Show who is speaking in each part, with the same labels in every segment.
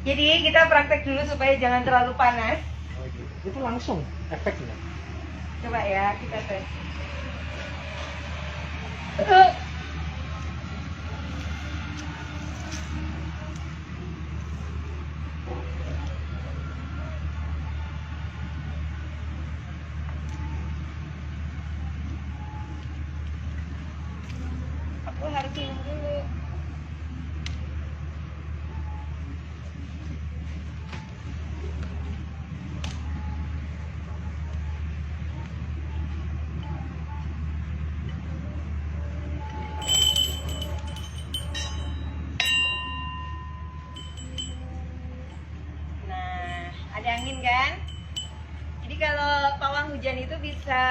Speaker 1: Jadi kita praktek dulu supaya jangan terlalu panas.
Speaker 2: Oh, gitu. Itu langsung efeknya.
Speaker 1: Coba ya kita tes. Aku harus minum dulu. Ada angin kan? Jadi kalau pawang hujan itu bisa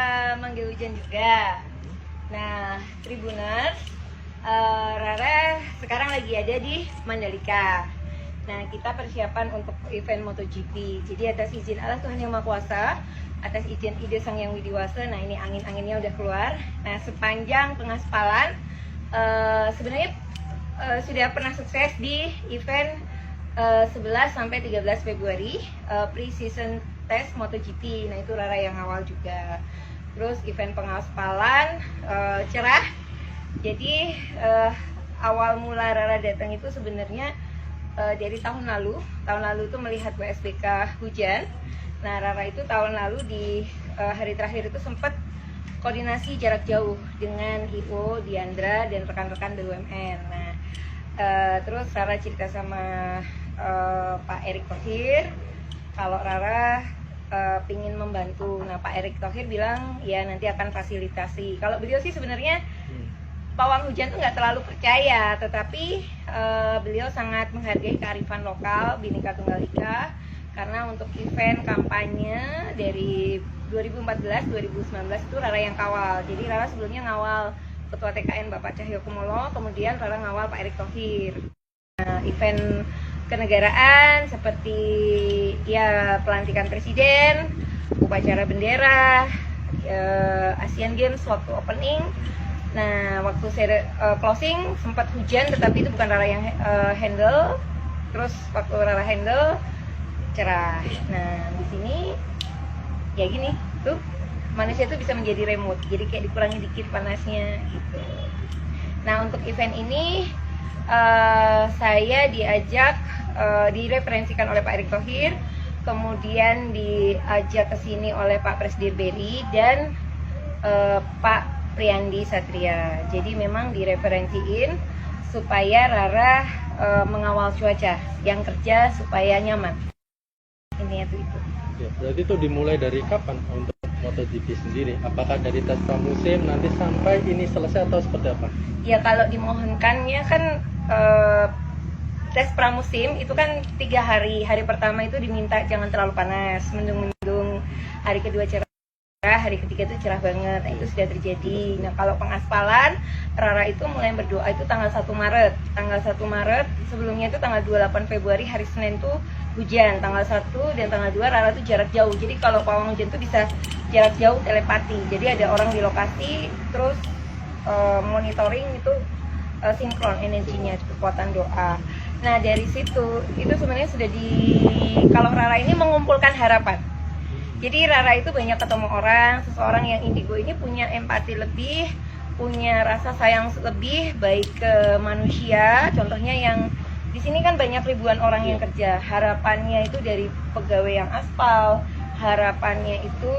Speaker 1: manggil hujan juga. Nah, Tribuners, Rara sekarang lagi ada di Mandalika. Nah, kita persiapan untuk event MotoGP. Jadi atas izin Allah Tuhan Yang Maha Kuasa, atas izin ide Sang Yang Widiwasa, nah ini angin-anginnya udah keluar. Nah, sepanjang pengaspalan sebenarnya sudah pernah sukses di event 11 sampai 13 Februari pre-season test MotoGP. Nah itu Rara yang awal juga. Terus event pengaspalan cerah. Jadi awal mula Rara datang itu sebenarnya dari tahun lalu. Tahun lalu itu melihat WSBK hujan. Nah Rara itu tahun lalu di hari terakhir itu sempat koordinasi jarak jauh dengan Ivo, Diandra dan rekan-rekan BUMN. Nah terus Rara cerita sama Pak Erick Thohir kalau Rara pingin membantu. Nah Pak Erick Thohir bilang ya nanti akan fasilitasi. Kalau beliau sih sebenarnya pawang hujan tuh nggak terlalu percaya, tetapi beliau sangat menghargai kearifan lokal Bhinneka Tunggal Ika, karena untuk event kampanye dari 2014-2019 itu Rara yang kawal. Jadi Rara sebelumnya ngawal Ketua TKN Bapak Cahyokumolo, kemudian Rara ngawal Pak Erick Thohir. Nah, event kenegaraan seperti ya pelantikan presiden, upacara bendera, Asian Games waktu opening. Nah, waktu closing sempat hujan, tetapi itu bukan Rara yang handle. Terus waktu Rara handle cerah. Nah, di sini ya gini, tuh manusia tuh bisa menjadi remote. Jadi kayak dikurangi dikit panasnya gitu. Nah, untuk event ini saya diajak direferensikan oleh Pak Erick Thohir, kemudian diajak ke sini oleh Pak Presdir Beri dan Pak Priyandi Satria. Jadi memang direferensiin supaya Rara mengawal cuaca, yang kerja supaya nyaman. Ini itu.
Speaker 2: Ya, berarti itu dimulai dari kapan untuk MotoGP sendiri? Apakah dari tes pramusim nanti sampai ini selesai atau seperti apa?
Speaker 1: Ya kalau dimohonkannya kan tes pramusim itu kan 3 hari. Hari pertama itu diminta jangan terlalu panas, mendung-mendung. Hari kedua cerah, hari ketiga itu cerah banget. Nah, itu sudah terjadi. Nah kalau pengaspalan, Rara itu mulai berdoa itu tanggal 1 Maret. Tanggal 1 Maret, sebelumnya itu tanggal 28 Februari hari Senin tuh hujan. Tanggal 1 dan tanggal 2 Rara tuh jarak jauh. Jadi kalau pawang hujan tuh bisa jarak jauh telepati. Jadi ada orang di lokasi, terus monitoring itu sinkron energinya, kekuatan doa. Nah dari situ itu sebenarnya sudah kalau Rara ini mengumpulkan harapan. Jadi Rara itu banyak ketemu orang, seseorang yang indigo ini punya empati lebih, punya rasa sayang lebih baik ke manusia. Contohnya yang di sini kan banyak ribuan orang yang kerja. Harapannya itu dari pegawai yang aspal, harapannya itu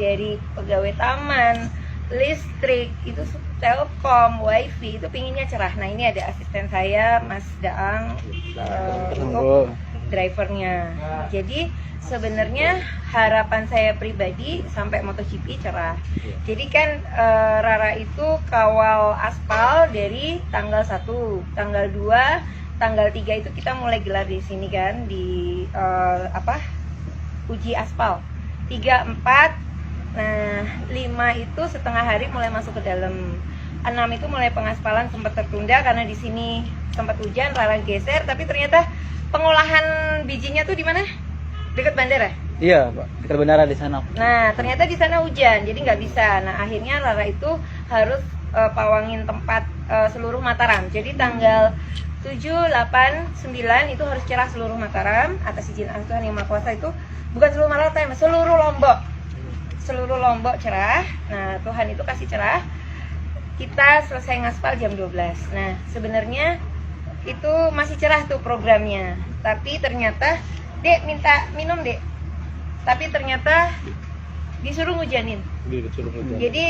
Speaker 1: dari pegawai taman, listrik, itu Telkom, wifi, itu pinginnya cerah. Nah ini ada asisten saya, Mas Daang, untuk drivernya. Jadi sebenarnya harapan saya pribadi sampai MotoGP cerah. Jadi kan Rara itu kawal aspal dari tanggal 1, tanggal 2, tanggal 3 itu kita mulai gelar di sini kan, di uji aspal. 3, 4, nah 5 itu setengah hari mulai masuk ke dalam. 6 itu mulai pengaspalan sempat tertunda karena di sini sempat hujan, Rara geser, tapi ternyata pengolahan bijinya tuh di mana? Dekat bandara?
Speaker 3: Iya, Pak. Dekat bandara di sana.
Speaker 1: Nah, ternyata di sana hujan, jadi nggak bisa. Nah, akhirnya Rara itu harus pawangin tempat seluruh Mataram. Jadi tanggal 7, 8, 9 itu harus cerah seluruh Mataram atas izin Allah Tuhan Yang Maha Kuasa. Itu bukan seluruh Mataram, seluruh Lombok. Seluruh Lombok cerah. Nah, Tuhan itu kasih cerah. Kita selesai ngaspal jam 12. Nah, sebenarnya itu masih cerah tuh programnya. Tapi ternyata, Dek minta minum, Dek. Tapi ternyata disuruh ngujanin. Jadi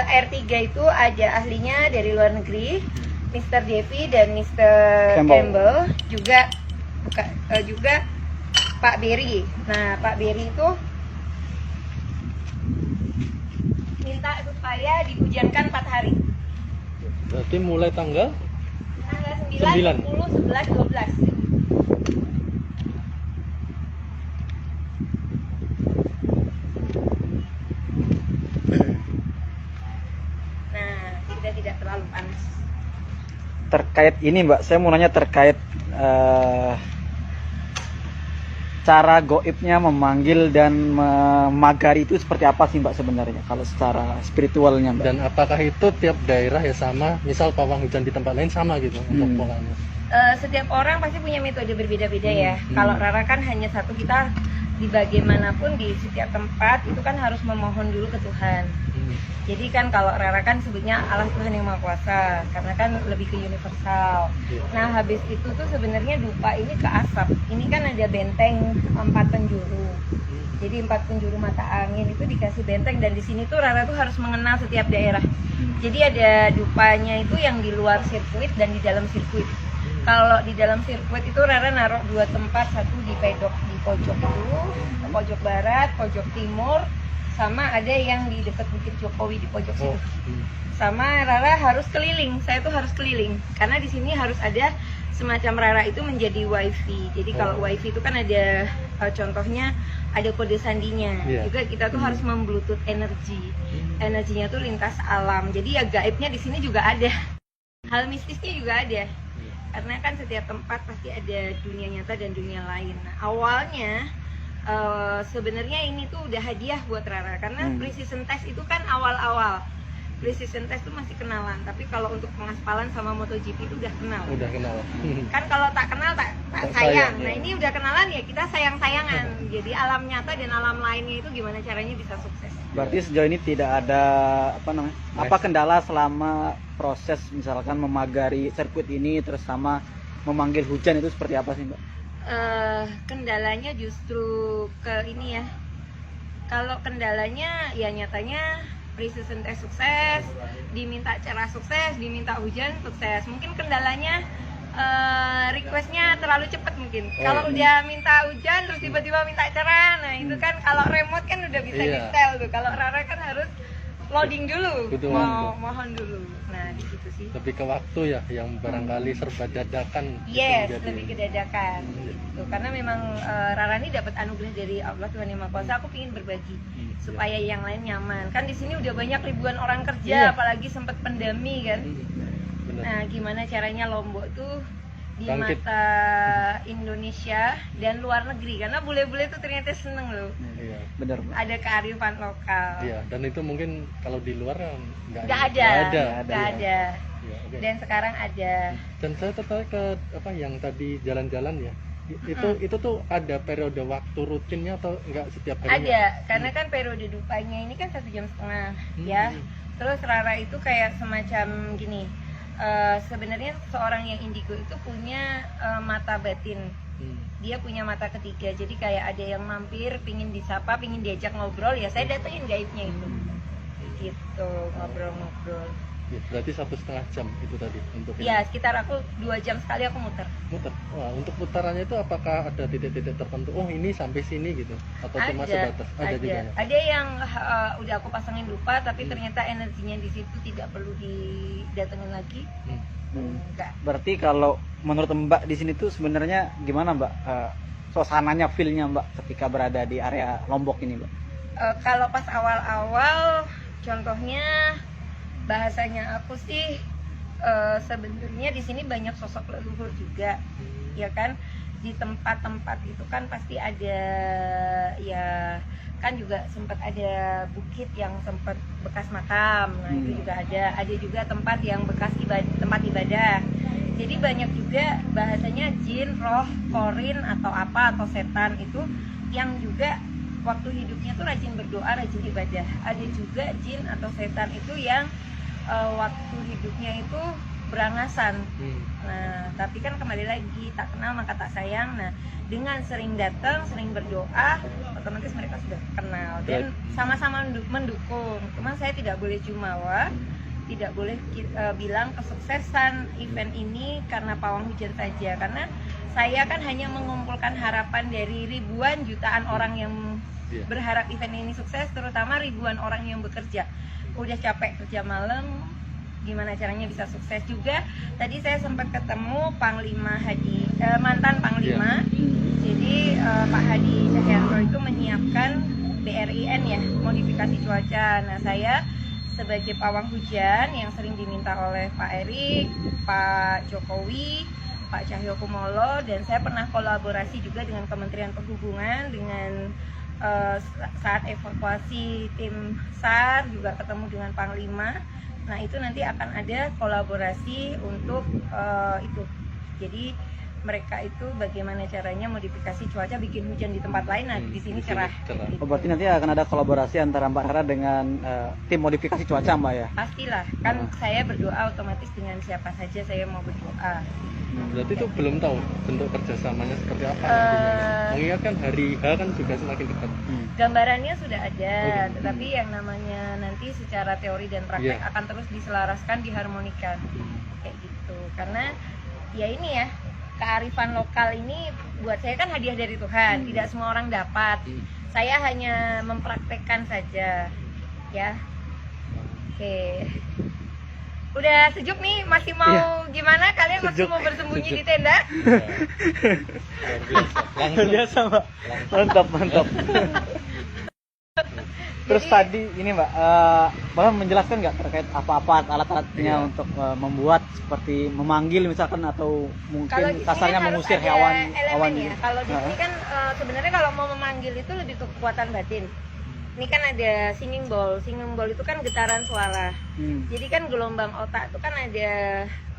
Speaker 1: R3 itu ada ahlinya dari luar negeri, Mr. Devi dan Mr. Campbell, juga juga Pak Berry. Nah, Pak Berry itu minta supaya dihujankan 4 hari.
Speaker 2: Berarti mulai tanggal
Speaker 1: 9, 10, 11, 12. Nah, sudah tidak terlalu panas.
Speaker 3: Terkait ini Mbak, saya mau nanya terkait cara goibnya memanggil dan memagari itu seperti apa sih Mbak sebenarnya kalau secara spiritualnya Mbak?
Speaker 2: Dan apakah itu tiap daerah ya sama? Misal pawang hujan di tempat lain sama gitu untuk polanya?
Speaker 1: Setiap orang pasti punya metode berbeda-beda ya. Kalau Rara kan hanya satu, kita di bagaimanapun di setiap tempat itu kan harus memohon dulu ke Tuhan. Jadi kan kalau Rara kan sebutnya Allah Tuhan Yang Maha Kuasa karena kan lebih ke universal. Nah, habis itu tuh sebenarnya dupa ini ke asap. Ini kan ada benteng 4 penjuru. Jadi 4 penjuru mata angin itu dikasih benteng, dan di sini tuh Rara tuh harus mengenal setiap daerah. Jadi ada dupanya itu yang di luar sirkuit dan di dalam sirkuit. Kalau di dalam sirkuit itu Rara naruh 2 tempat, satu di pedok di pojok itu, pojok barat, pojok timur, sama ada yang di dekat Bukit Jokowi di pojok situ. Sama Rara harus keliling, saya tuh harus keliling karena di sini harus ada semacam Rara itu menjadi wifi. Jadi kalau wifi itu kan ada contohnya ada kode sandinya. Juga kita tuh harus membluetooth energi. Energinya tuh lintas alam. Jadi ya gaibnya di sini juga ada. Hal mistisnya juga ada. Karena kan setiap tempat pasti ada dunia nyata dan dunia lain. Nah, awalnya sebenarnya ini tuh udah hadiah buat Rara karena precision test itu kan awal-awal. Precision test itu masih kenalan, tapi kalau untuk pengaspalan sama MotoGP itu udah kenal.
Speaker 2: Udah kenal.
Speaker 1: Kan kalau tak kenal tak sayang. Nah, ini udah kenalan ya kita sayang-sayangan. Jadi alam nyata dan alam lainnya itu gimana caranya bisa sukses.
Speaker 3: Berarti sejauh ini tidak ada apa kendala selama proses misalkan memagari sirkuit ini terus sama memanggil hujan itu seperti apa sih Mbak?
Speaker 1: Kendalanya justru ke ini ya. Kalau kendalanya ya nyatanya precision test sukses, diminta cerah sukses, diminta hujan sukses. Mungkin kendalanya requestnya terlalu cepat mungkin. Kalau udah minta hujan terus tiba-tiba minta cerah, nah itu kan kalau remote kan udah bisa di setel tuh. Kalau Rara kan harus loading dulu, mohon dulu. Nah di situ sih.
Speaker 2: Lebih ke waktu ya, yang barangkali serba dadakan.
Speaker 1: Yes, lebih ke dadakan. Gitu. Karena memang Rara ini dapat anugerah dari Allah Tuhan Yang Maha Kuasa. Aku ingin berbagi supaya yang lain nyaman. Kan di sini udah banyak ribuan orang kerja, apalagi sempat pandemi kan. Nah, gimana caranya Lombok tuh di mata Indonesia dan luar negeri, karena bule-bule tuh ternyata seneng loh.
Speaker 2: Iya,
Speaker 3: benar.
Speaker 1: Ada kearifan lokal.
Speaker 2: Iya, dan itu mungkin kalau di luar
Speaker 1: nggak ada.
Speaker 2: Iya, okay.
Speaker 1: Dan sekarang ada.
Speaker 2: Dan saya tertarik ke apa yang tadi jalan-jalan ya. Itu tuh ada periode waktu rutinnya atau enggak setiap hari?
Speaker 1: Ada, karena kan periode dupanya ini kan 1,5 jam ya. Terus Rara itu kayak semacam gini. Sebenarnya seorang yang indigo itu punya mata batin. Dia punya mata ketiga. Jadi kayak ada yang mampir, pingin disapa, pingin diajak ngobrol, ya saya datengin gaibnya itu. Gitu, ngobrol-ngobrol.
Speaker 2: Ya, berarti 1,5 jam itu tadi untuk
Speaker 1: ya sekitar aku 2 jam sekali aku muter.
Speaker 2: Wah, untuk putarannya itu apakah ada titik-titik tertentu? Oh, ini sampai sini gitu atau cuma sebatas? Ada juga ya?
Speaker 1: Ada yang udah aku pasangin lupa tapi ternyata energinya di situ tidak perlu didatengin lagi. Enggak.
Speaker 3: Berarti kalau menurut Mbak di sini tuh sebenarnya gimana Mbak suasananya, feel-nya Mbak ketika berada di area Lombok ini Mbak?
Speaker 1: Kalau pas awal-awal contohnya bahasanya aku sih sebenarnya di sini banyak sosok leluhur juga, ya kan. di tempat-tempat itu kan pasti ada, ya kan juga sempat ada bukit yang sempat bekas makam. Nah itu juga ada juga tempat yang bekas tempat ibadah. Jadi banyak juga bahasanya jin, roh, korin atau apa atau setan itu yang juga waktu hidupnya tuh rajin berdoa, rajin ibadah. Ada juga jin atau setan itu yang waktu hidupnya itu berangasan. Nah, tapi kan kembali lagi, tak kenal maka tak sayang. Nah, dengan sering datang, sering berdoa, otomatis mereka sudah kenal dan sama-sama mendukung. Cuman saya tidak boleh jumawa, tidak boleh bilang kesuksesan event ini karena pawang hujan saja, karena saya kan hanya mengumpulkan harapan dari ribuan jutaan orang yang berharap event ini sukses, terutama ribuan orang yang bekerja. Udah capek kerja malam, gimana caranya bisa sukses juga. Tadi saya sempat ketemu Panglima Hadi, mantan Panglima. Jadi Pak Hadi Cahyanto itu menyiapkan BRIN ya, modifikasi cuaca. Nah saya sebagai pawang hujan yang sering diminta oleh Pak Erik, Pak Jokowi, Pak Cahyokumolo, dan saya pernah kolaborasi juga dengan Kementerian Perhubungan dengan saat evakuasi tim SAR juga ketemu dengan Panglima. Nah itu nanti akan ada kolaborasi untuk itu. Jadi mereka itu bagaimana caranya modifikasi cuaca bikin hujan di tempat lain, nah di sini cerah.
Speaker 3: Oh, berarti nanti akan ada kolaborasi antara Mbak Rara dengan tim modifikasi cuaca Mbak ya?
Speaker 1: Pastilah, kan saya berdoa otomatis dengan siapa saja saya mau berdoa.
Speaker 2: Berarti itu belum tahu bentuk kerjasamanya seperti apa nantinya. Mengingat kan hari H kan juga semakin dekat.
Speaker 1: Gambarannya sudah ada, tetapi yang namanya nanti secara teori dan praktek akan terus diselaraskan, diharmonikan kayak gitu. Karena ya ini ya, kearifan lokal ini buat saya kan hadiah dari Tuhan, tidak semua orang dapat. Saya hanya mempraktekkan saja, ya. Oke. Udah sejuk nih, masih mau gimana? Kalian masih mau bersembunyi di tenda?
Speaker 2: Langsung
Speaker 3: Biasa Mbak. Mantap. Terus tadi ini Mbak, Mbak menjelaskan nggak terkait apa-apa alat-alatnya untuk membuat seperti memanggil misalkan atau mungkin kasarnya mengusir hewan
Speaker 1: ya. Kalau di sini kan sebenarnya kalau mau memanggil itu lebih ke kekuatan batin. Ini kan ada singing bowl itu kan getaran suara. Jadi kan gelombang otak itu kan ada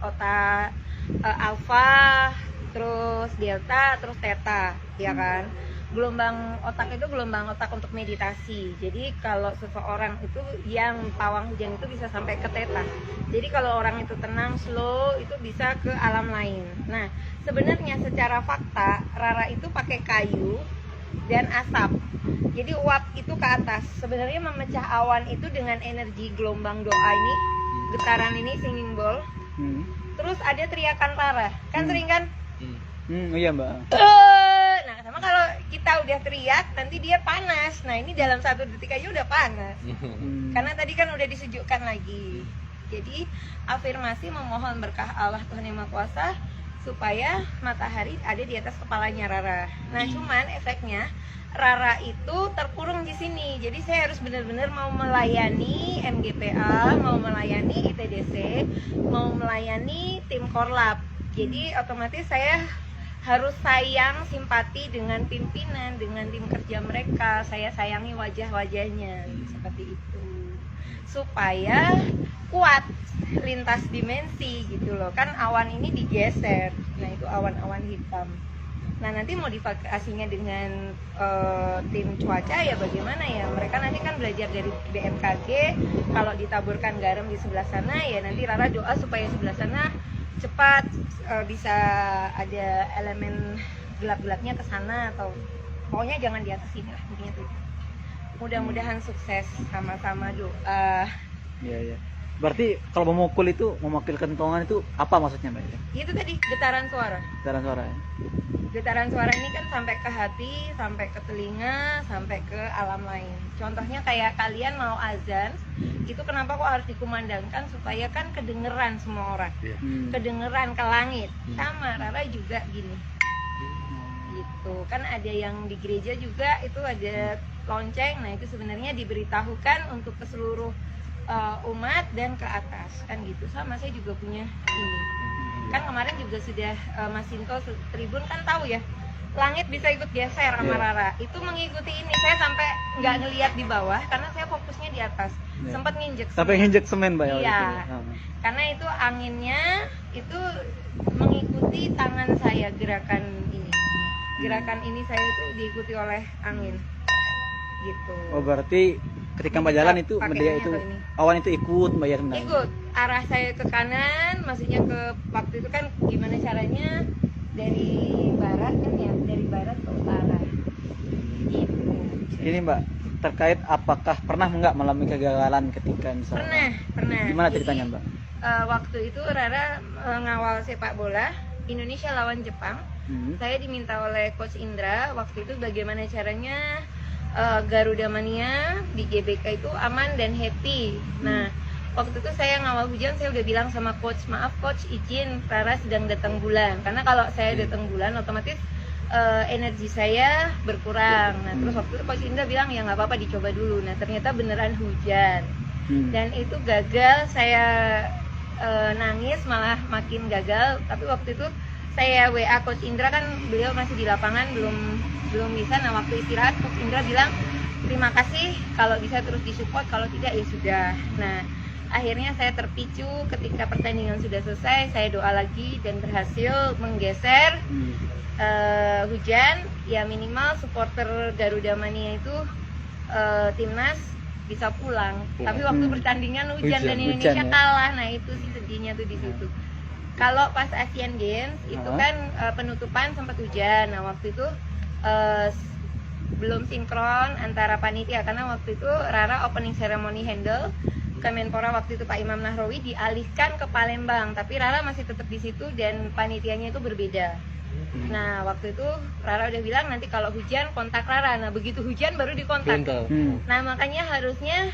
Speaker 1: otak alfa, terus delta, terus theta, ya kan? Gelombang otak itu gelombang otak untuk meditasi. Jadi kalau seseorang itu yang pawang hujan itu bisa sampai ke theta. Jadi kalau orang itu tenang, slow, itu bisa ke alam lain. Nah, sebenarnya secara fakta Rara itu pakai kayu dan asap. Jadi uap itu ke atas. Sebenarnya memecah awan itu dengan energi gelombang doa ini, getaran ini, singing bowl. Terus ada teriakan Rara. Kan sering kan?
Speaker 3: Iya Mbak.
Speaker 1: Nah, sama kalau kita udah teriak, nanti dia panas. Nah, ini dalam 1 detik aja udah panas. Karena tadi kan udah disejukkan lagi. Jadi, afirmasi memohon berkah Allah Tuhan Yang Maha Kuasa supaya matahari ada di atas kepalanya Rara. Nah, cuman efeknya Rara itu terkurung di sini. Jadi saya harus benar-benar mau melayani MGPA, mau melayani ITDC, mau melayani tim Korlap. Jadi otomatis saya harus sayang, simpati dengan pimpinan, dengan tim kerja mereka. Saya sayangi wajah-wajahnya seperti itu. Supaya kuat lintas dimensi gitu loh. Kan awan ini digeser. Nah, itu awan-awan hitam. Nah, nanti modifikasinya dengan tim cuaca ya bagaimana ya. Mereka nanti kan belajar dari BMKG. Kalau ditaburkan garam di sebelah sana ya nanti Rara doa supaya sebelah sana cepat bisa ada elemen gelap-gelapnya ke sana, atau pokoknya jangan di atas sini lah intinya tuh. Mudah-mudahan sukses, sama-sama doa.
Speaker 3: Iya. Berarti kalau memukul itu, memanggil kentongan itu apa maksudnya Mbak?
Speaker 1: Itu tadi getaran suara.
Speaker 3: Getaran suara ya?
Speaker 1: Getaran suara ini kan sampai ke hati, sampai ke telinga, sampai ke alam lain. Contohnya kayak kalian mau azan, itu kenapa kok harus dikumandangkan supaya kan kedengeran semua orang. Kedengeran ke langit. Sama Rara juga gini. Gitu. Kan ada yang di gereja juga itu ada lonceng. Nah, itu sebenarnya diberitahukan untuk ke seluruh umat dan ke atas kan gitu. Sama saya juga punya ini. Kan kemarin juga sudah Mas Sinto Tribun kan tahu ya, langit bisa ikut geser sama
Speaker 3: Iya.
Speaker 1: Rara. Itu mengikuti ini, saya sampai nggak ngelihat di bawah karena saya fokusnya di atas.
Speaker 3: Iya.
Speaker 1: Sempat nginjek
Speaker 3: Sampai
Speaker 1: semen.
Speaker 3: nginjek semen, Mbak ya. waktu
Speaker 1: Iya.
Speaker 3: itu?
Speaker 1: Karena itu anginnya itu mengikuti tangan saya, gerakan ini saya itu diikuti oleh angin gitu.
Speaker 3: Oh, berarti ketika Mbak jalan itu
Speaker 1: Pakaiannya
Speaker 3: dia itu
Speaker 1: atau ini?
Speaker 3: awan itu ikut Mbak ya sebenarnya.
Speaker 1: Ikut arah saya ke kanan, maksudnya ke waktu itu kan gimana caranya dari barat kan ya, dari barat ke utara gitu.
Speaker 3: Ini Mbak, terkait apakah pernah nggak mengalami kegagalan ketika misalnya?
Speaker 1: Pernah.
Speaker 3: Gimana
Speaker 1: Jadi,
Speaker 3: ceritanya Mbak?
Speaker 1: waktu itu Rara ngawal sepak bola Indonesia lawan Jepang. Saya diminta oleh Coach Indra waktu itu bagaimana caranya Garuda Mania di GBK itu aman dan happy. Nah, waktu itu saya ngawal hujan, saya udah bilang sama coach, maaf coach, izin Rara sedang datang bulan. Karena kalau saya datang bulan otomatis energi saya berkurang. Nah, terus waktu itu Coach Indra bilang ya nggak apa-apa dicoba dulu. Nah, ternyata beneran hujan. Dan itu gagal, saya nangis malah makin gagal. Tapi waktu itu saya WA Coach Indra, kan beliau masih di lapangan, belum bisa. Nah, waktu istirahat Coach Indra bilang terima kasih, kalau bisa terus disupport, kalau tidak ya sudah. Nah, akhirnya saya terpicu ketika pertandingan sudah selesai, saya doa lagi dan berhasil menggeser hujan. Ya minimal supporter Garuda Mania itu timnas bisa pulang. Tapi waktu pertandingan hujan dan Indonesia
Speaker 3: Hujan, ya.
Speaker 1: kalah. Nah, itu sih sedihnya tuh di situ. Kalau pas Asian Games itu kan penutupan sempat hujan. Nah, waktu itu belum sinkron antara panitia karena waktu itu Rara opening ceremony handle, Kemenpora waktu itu Pak Imam Nahrawi dialihkan ke Palembang, tapi Rara masih tetap di situ dan panitianya itu berbeda. Nah, waktu itu Rara udah bilang nanti kalau hujan kontak Rara. Nah, begitu hujan baru dikontak. Nah, makanya harusnya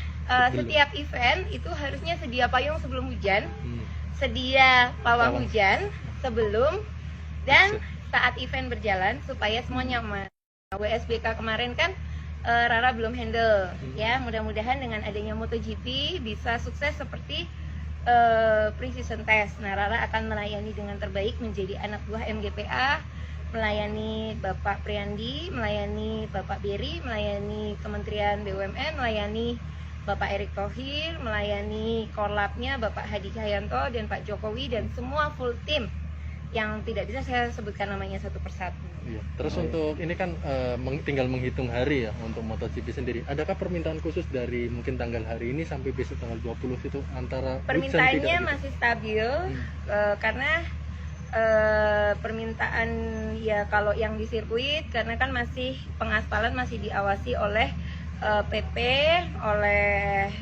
Speaker 1: setiap event itu harusnya sedia payung sebelum hujan, sedia pawang hujan sebelum dan saat event berjalan supaya semua nyaman. WSBK kemarin kan Rara belum handle ya, mudah-mudahan dengan adanya MotoGP bisa sukses seperti pre-season test. Nah, Rara akan melayani dengan terbaik, menjadi anak buah MGPA, melayani Bapak Priandi, melayani Bapak Beri, melayani Kementerian BUMN, melayani Bapak Erick Thohir, melayani Korlapnya Bapak Hadi Cahyanto dan Pak Jokowi dan semua full tim yang tidak bisa saya sebutkan namanya satu persatu.
Speaker 2: Iya. Terus untuk ini kan tinggal menghitung hari ya untuk MotoGP sendiri. Adakah permintaan khusus dari mungkin tanggal hari ini sampai besok tanggal 20 itu antara
Speaker 1: permintaannya masih stabil karena permintaan ya kalau yang di sirkuit karena kan masih pengaspalan masih diawasi oleh PP, oleh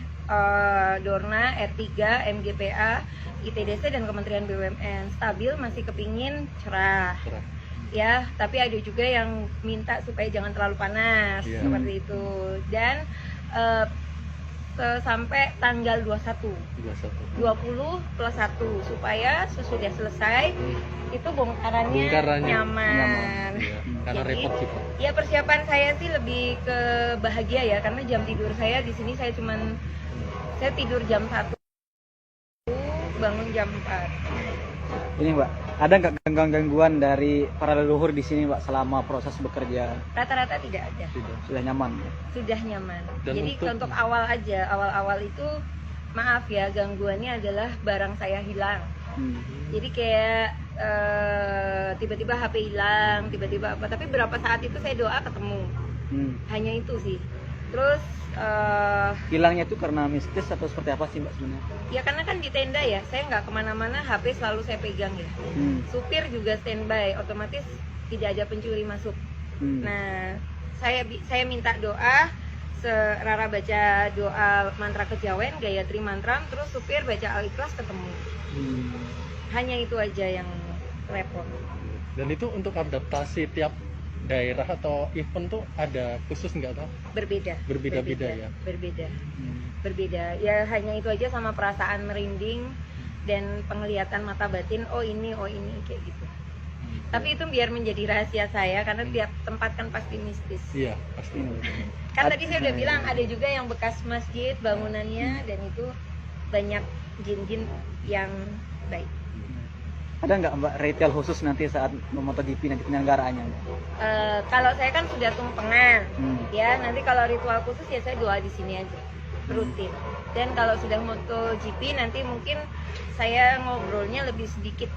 Speaker 1: Dorna, R3, MGPA, ITDC dan Kementerian BUMN. Stabil, masih kepingin cerah. Ya, tapi ada juga yang minta supaya jangan terlalu panas seperti itu. Dan sampai tanggal 21 20 plus 1 supaya sesudah selesai itu bongkarannya nyaman.
Speaker 2: Ya, karena
Speaker 1: Jadi,
Speaker 2: repot sih Pak.
Speaker 1: Ya persiapan saya sih lebih ke bahagia ya, karena jam tidur saya di sini saya tidur jam 1, bangun jam 4.
Speaker 3: Ini Mbak, ada nggak gangguan dari para leluhur di sini Mbak selama proses bekerja?
Speaker 1: Rata-rata tidak ada.
Speaker 3: Sudah nyaman?
Speaker 1: Sudah nyaman.
Speaker 2: Dan
Speaker 1: jadi untuk awal-awal itu maaf ya, gangguannya adalah barang saya hilang. Jadi kayak tiba-tiba HP hilang, tiba-tiba apa, tapi berapa saat itu saya doa ketemu. Hanya itu sih. Terus
Speaker 3: hilangnya itu karena mistis atau seperti apa sih Mbak sebenarnya?
Speaker 1: ya karena kan di tenda ya, saya nggak kemana-mana, HP selalu saya pegang ya. Supir juga standby, otomatis tidak ada pencuri masuk. Nah, saya minta doa, Rara baca doa mantra kejawen, Gayatri Mantra, terus supir baca Al-Ikhlas ketemu. Hanya itu aja yang repot.
Speaker 2: Dan itu untuk adaptasi tiap daerah atau event tuh ada khusus nggak tahu? Berbeda-beda ya? Berbeda. Ya hanya itu aja, sama perasaan merinding dan penglihatan mata batin, oh ini kayak gitu. Tapi itu biar menjadi rahasia saya karena tiap tempat kan pasti mistis. Iya, pasti.
Speaker 1: Kan tadi saya udah bilang ada juga yang bekas masjid bangunannya dan itu banyak jin-jin yang baik.
Speaker 3: Ada nggak Mbak retail khusus nanti saat MotoGP nanti penyelenggaraannya?
Speaker 1: Kalau saya kan sudah tumpengan, ya nanti kalau ritual khusus ya saya doa di sini aja, rutin. Dan kalau sudah MotoGP nanti mungkin saya ngobrolnya lebih sedikit.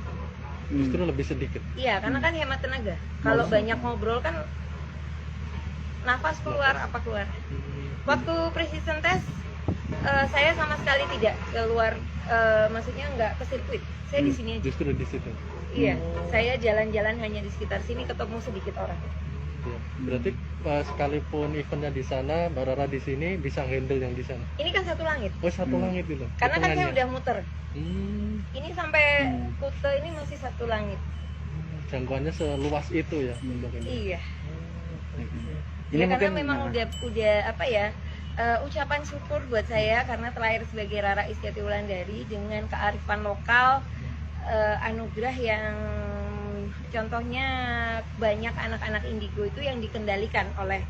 Speaker 2: Justru lebih sedikit.
Speaker 1: Iya, karena kan hemat tenaga. Kalau banyak ngobrol kan nafas keluar apa keluar. Waktu precision test saya sama sekali tidak keluar, maksudnya nggak ke sirkuit. Saya di sini aja.
Speaker 2: Justru di situ.
Speaker 1: Iya, saya jalan-jalan hanya di sekitar sini, ketemu sedikit orang.
Speaker 2: Ya, berarti sekalipun eventnya di sana, Mbak Rara di sini bisa handle yang di sana.
Speaker 1: Ini kan satu langit.
Speaker 2: Oh, satu langit itu.
Speaker 1: Karena kan saya
Speaker 2: hitungannya.
Speaker 1: udah muter. Ini sampai Kute ini masih satu langit.
Speaker 2: Jangkauannya seluas itu ya untuk ini.
Speaker 1: Iya.
Speaker 3: Ini
Speaker 1: Ya, karena
Speaker 3: mungkin
Speaker 1: memang udah apa ya, ucapan syukur buat saya karena terlahir sebagai Rara Istiati Wulandari dengan kearifan lokal, anugerah yang contohnya banyak anak-anak indigo itu yang dikendalikan oleh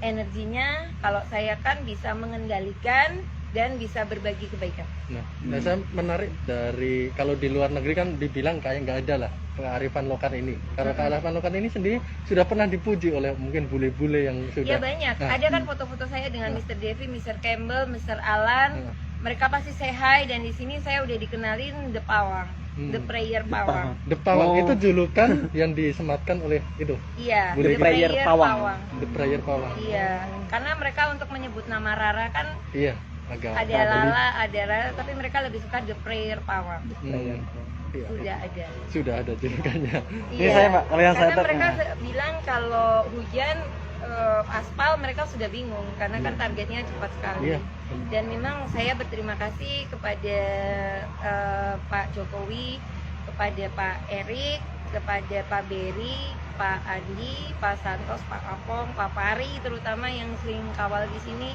Speaker 1: energinya. Kalau saya kan bisa mengendalikan dan bisa berbagi kebaikan.
Speaker 2: Nah, saya menarik dari kalau di luar negeri kan dibilang kayak nggak ada lah kearifan lokal ini. Kalau kearifan lokal ini sendiri sudah pernah dipuji oleh mungkin bule-bule yang sudah.
Speaker 1: Ya banyak. Ada kan foto-foto saya dengan Mr. Devi, Mr. Campbell, Mr. Alan. Mereka pasti say hi, dan di sini saya udah dikenalin The Pawang, The Prayer Pawang.
Speaker 2: The Pawang itu julukan yang disematkan oleh itu.
Speaker 1: Iya,
Speaker 3: The Prayer Pawang.
Speaker 2: The Prayer Pawang.
Speaker 1: Iya, karena mereka untuk menyebut nama Rara kan
Speaker 2: Iya, agak
Speaker 1: ada Lala, ada Rara, tapi mereka lebih suka The Prayer Pawang.
Speaker 2: Iya. Sudah ada julukannya.
Speaker 3: Ini saya Mbak, kalau yang saya
Speaker 1: Karena mereka
Speaker 3: tanya.
Speaker 1: bilang kalau hujan aspal mereka sudah bingung karena kan targetnya cepat sekali.
Speaker 2: Iya.
Speaker 1: Dan memang saya berterima kasih kepada Pak Jokowi, kepada Pak Erik, kepada Pak Beri, Pak Andi, Pak Santos, Pak Apong, Pak Pari terutama yang sering kawal di sini,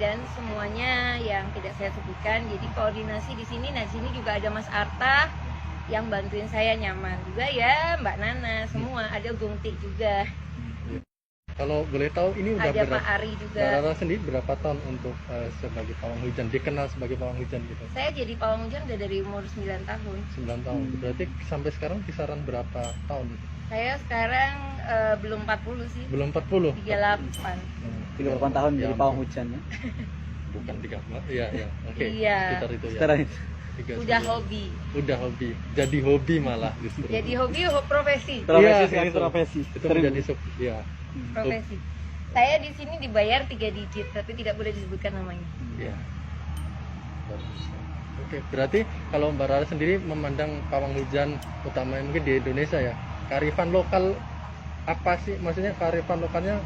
Speaker 1: dan semuanya yang tidak saya sebutkan. Jadi koordinasi di sini. Nah, di sini juga ada Mas Arta yang bantuin saya nyaman juga ya, Mbak Nana, semua ada Gungti juga.
Speaker 2: Kalau boleh tahu ini udah
Speaker 1: Ada
Speaker 2: berapa?
Speaker 1: Pak Ari juga.
Speaker 2: Mbak Rara sendiri berapa tahun untuk sebagai pawang hujan, dikenal sebagai pawang hujan gitu?
Speaker 1: Saya jadi pawang hujan udah dari umur 9 tahun.
Speaker 2: 9 tahun. Berarti sampai sekarang kisaran berapa tahun?
Speaker 1: Saya sekarang belum 40 sih.
Speaker 2: Belum 40?
Speaker 1: 38.
Speaker 3: 38 tahun
Speaker 2: Ya,
Speaker 3: jadi pawang hujan ya.
Speaker 2: Bukan 3. Iya, iya. Oke.
Speaker 1: Iya.
Speaker 2: Sekitar itu ya.
Speaker 3: Sekarang itu.
Speaker 1: Udah hobi.
Speaker 2: Udah hobi. Jadi hobi malah justru.
Speaker 1: Jadi hobi profesi.
Speaker 3: Profesi
Speaker 2: Iya,
Speaker 3: sekali
Speaker 2: itu.
Speaker 3: profesi.
Speaker 2: Itu menjadi ya.
Speaker 1: Profesi. Saya di sini dibayar 3 digit tapi tidak boleh disebutkan namanya.
Speaker 2: Iya. Bagus. Oke, berarti kalau Mbak Rara sendiri memandang pawang hujan utamanya mungkin di Indonesia ya, kearifan lokal apa sih? Maksudnya kearifan lokalnya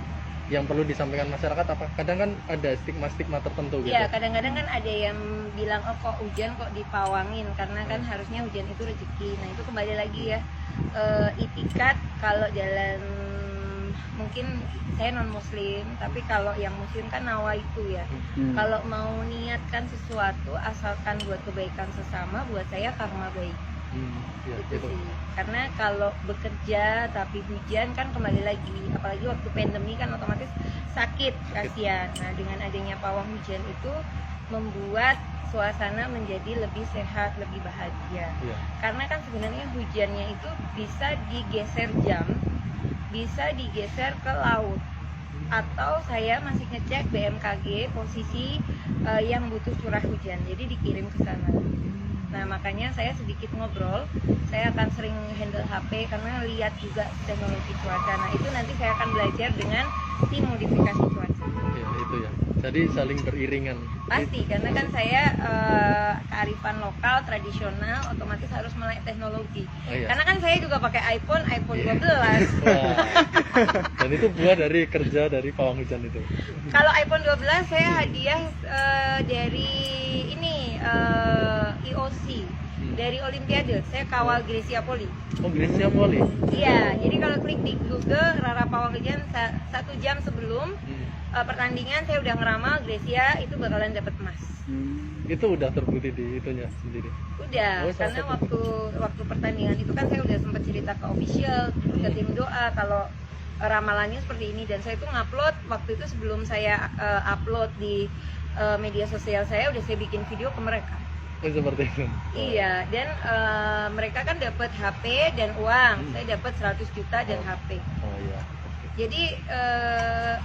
Speaker 2: yang perlu disampaikan masyarakat apa? Kadang kan ada stigma-stigma tertentu gitu.
Speaker 1: Iya, kadang-kadang kan ada yang bilang oh kok hujan kok dipawangin, karena kan harusnya hujan itu rezeki. Nah, itu kembali lagi ya, itikat. Kalau jalan mungkin saya non muslim, tapi kalau yang muslim kan nawa itu ya. Kalau mau niatkan sesuatu asalkan buat kebaikan sesama, buat saya karma baik.
Speaker 2: Ya,
Speaker 1: Itu sih. Karena kalau bekerja tapi hujan kan kembali lagi, apalagi waktu pandemi kan otomatis sakit, kasihan. Nah, dengan adanya pawang hujan itu membuat suasana menjadi lebih sehat, lebih bahagia.
Speaker 2: Iya.
Speaker 1: Karena kan sebenarnya hujannya itu bisa digeser jam, bisa digeser ke laut, atau saya masih ngecek BMKG posisi yang butuh curah hujan, jadi dikirim ke sana. Nah, makanya saya sedikit ngobrol, saya akan sering handle HP karena lihat juga teknologi cuaca. Nah, itu nanti saya akan belajar dengan tim modifikasi cuaca.
Speaker 2: Ya, itu ya. Jadi saling beriringan.
Speaker 1: Pasti, karena kan saya kearifan lokal tradisional, otomatis harus melek teknologi.
Speaker 2: Oh, iya.
Speaker 1: Karena kan saya juga pakai iPhone 12.
Speaker 2: Wah. Dan itu buah dari kerja dari pawang hujan itu.
Speaker 1: Kalau iPhone 12 saya hadiah dari ini IOC, dari Olimpiade. Saya kawal Grecia Poli.
Speaker 2: Oh, Grecia Poli.
Speaker 1: Iya, jadi kalau klik di Google Rara Pawang Hujan 1 jam sebelum pertandingan saya udah ngeramal Grecia itu bakalan dapat emas.
Speaker 2: Itu udah terbukti di itunya sendiri.
Speaker 1: Udah,
Speaker 2: Oh,
Speaker 1: karena waktu pertandingan itu kan saya udah sempat cerita ke official, ke tim doa kalau ramalannya seperti ini, dan saya itu ngupload waktu itu sebelum saya upload di media sosial saya udah saya bikin video ke mereka.
Speaker 2: Seperti itu.
Speaker 1: Iya, dan mereka kan dapat HP dan uang. Saya dapat 100 juta dan HP.
Speaker 2: Oh iya.
Speaker 1: Jadi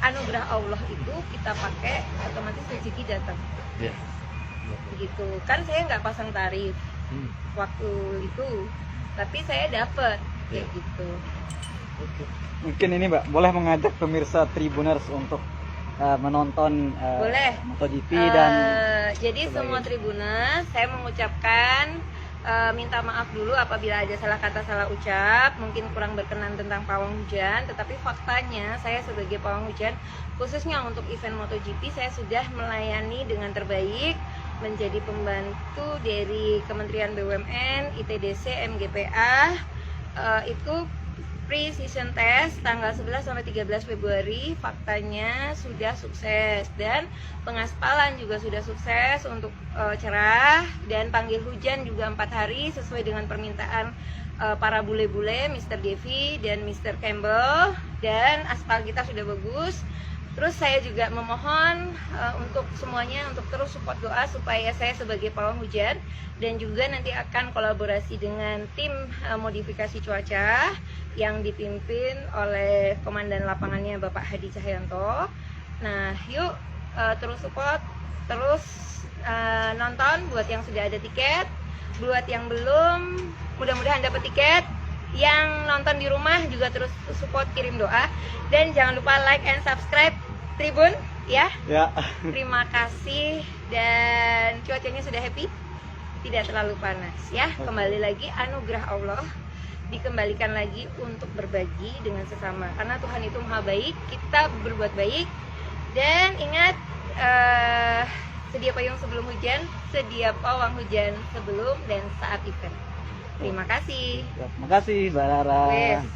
Speaker 1: anugerah Allah itu kita pakai, otomatis rezeki datang.
Speaker 2: Iya.
Speaker 1: Begitu. Kan saya nggak pasang tarif waktu itu, tapi saya dapat kayak gitu.
Speaker 3: Mungkin ini Mbak, boleh mengajak pemirsa Tribuners untuk menonton
Speaker 1: Boleh.
Speaker 3: MotoGP dan
Speaker 1: jadi semua Tribuners, saya mengucapkan minta maaf dulu apabila ada salah kata, salah ucap, mungkin kurang berkenan tentang pawang hujan. Tetapi faktanya saya sebagai pawang hujan, khususnya untuk event MotoGP, saya sudah melayani dengan terbaik, menjadi pembantu dari Kementerian BUMN, ITDC, MGPA. Itu pre-season test tanggal 11 sampai 13 Februari, faktanya sudah sukses, dan pengaspalan juga sudah sukses untuk cerah, dan panggil hujan juga 4 hari sesuai dengan permintaan para bule-bule Mr. Devi dan Mr. Campbell, dan aspal kita sudah bagus. Terus saya juga memohon untuk semuanya untuk terus support doa supaya saya sebagai pawang hujan, dan juga nanti akan kolaborasi dengan tim modifikasi cuaca yang dipimpin oleh komandan lapangannya Bapak Hadi Cahyanto. Nah, yuk terus support, terus nonton buat yang sudah ada tiket, buat yang belum mudah-mudahan dapat tiket. Yang nonton di rumah juga terus support, kirim doa, dan jangan lupa like and subscribe Tribun ya.
Speaker 3: ya.
Speaker 1: Terima kasih, dan cuacanya sudah happy, tidak terlalu panas ya. Kembali lagi anugerah Allah dikembalikan lagi untuk berbagi dengan sesama, karena Tuhan itu maha baik. Kita berbuat baik, dan ingat sedia payung sebelum hujan, sedia pawang hujan sebelum dan saat event. Terima kasih.
Speaker 3: Terima kasih Mbak Rara.
Speaker 1: Wes.